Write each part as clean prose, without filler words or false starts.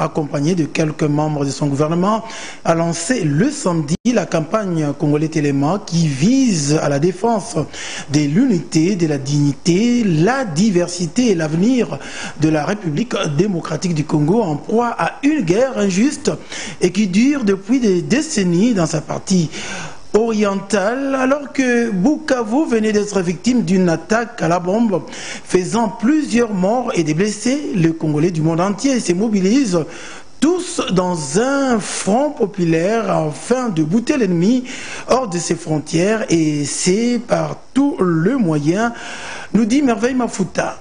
accompagné de quelques membres de son gouvernement, a lancé le samedi la campagne Congolais Téléma qui vise à la défense de l'unité, de la dignité, la diversité et l'avenir de la République démocratique du Congo en proie à une guerre injuste et qui dure depuis des décennies dans sa partie orientale, alors que Bukavu venait d'être victime d'une attaque à la bombe faisant plusieurs morts et des blessés. Les Congolais du monde entier se mobilisent tous dans un front populaire afin de bouter l'ennemi hors de ses frontières, et c'est par tout le moyen, nous dit Merveille Mafuta.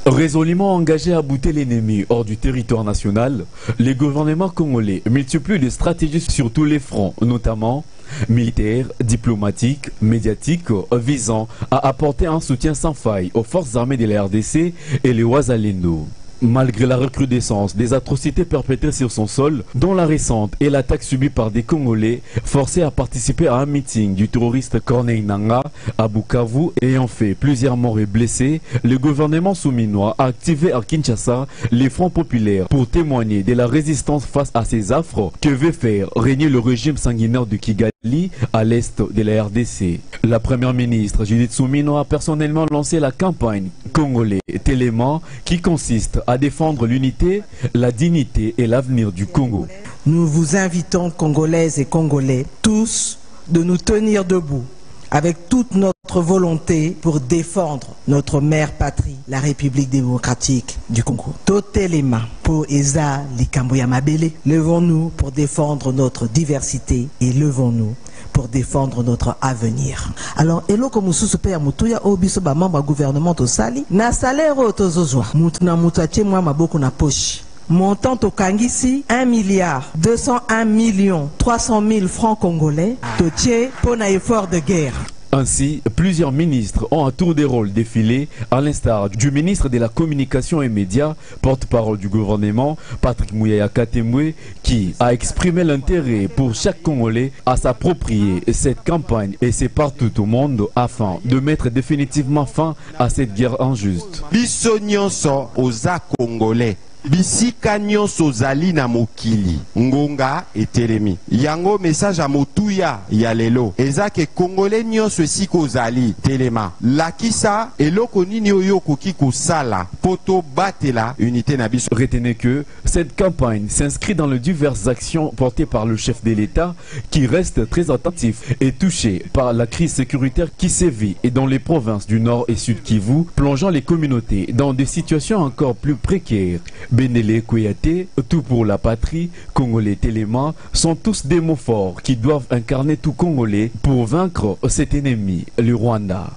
Résolument engagé à bouter l'ennemi hors du territoire national, les gouvernements congolais multiplient les stratégies sur tous les fronts, notamment militaires, diplomatiques, médiatiques, visant à apporter un soutien sans faille aux forces armées de la RDC et les Ouazalendo. Malgré la recrudescence des atrocités perpétrées sur son sol, dont la récente est l'attaque subie par des Congolais forcés à participer à un meeting du terroriste Corneille Nangaa à Bukavu ayant fait plusieurs morts et blessés, le gouvernement souminois a activé à Kinshasa les fronts populaires pour témoigner de la résistance face à ces affres que veut faire régner le régime sanguinaire de Kigali à l'est de la RDC. La première ministre Judith Suminwa a personnellement lancé la campagne Congolais Téléma qui consiste à défendre l'unité, la dignité et l'avenir du Congo. Nous vous invitons, Congolaises et Congolais, tous, de nous tenir debout avec toute notre volonté pour défendre notre mère patrie, la République démocratique du Congo. Totelema pour Eza Likambo ya Mabele. Levons-nous pour défendre notre diversité et levons-nous pour défendre notre avenir. Alors, eloko mususu pe ya mutuya obiso ba membre gouvernement to sali na salaire otozozwa mutu na mutu atie mwa maboko na poche. Montant au Kangisi 1 milliard 201 millions 300 000 francs congolais totier pour un effort de guerre. Ainsi, plusieurs ministres ont à tour de rôle défilé, à l'instar du ministre de la Communication et Médias, porte-parole du gouvernement, Patrick Mouyaya Katemwe, qui a exprimé l'intérêt pour chaque Congolais à s'approprier cette campagne et c'est partout au monde afin de mettre définitivement fin à cette guerre injuste. Biso nyonso oza Congolais. Bisika nyonso zali na mokili ngonga etelemi yango message a motuya ya lelo eza ke Congolais nyonso esiko zali telema lakisa eloko nini oyo koki kosala poto batela unité na biso. Retenez que cette campagne s'inscrit dans les diverses actions portées par le chef de l'État qui reste très attentif et touché par la crise sécuritaire qui sévit et dans les provinces du Nord et Sud Kivu, plongeant les communautés dans des situations encore plus précaires. Benele Kouyaté, tout pour la patrie, Congolais Téléma, sont tous des mots forts qui doivent incarner tout Congolais pour vaincre cet ennemi, le Rwanda.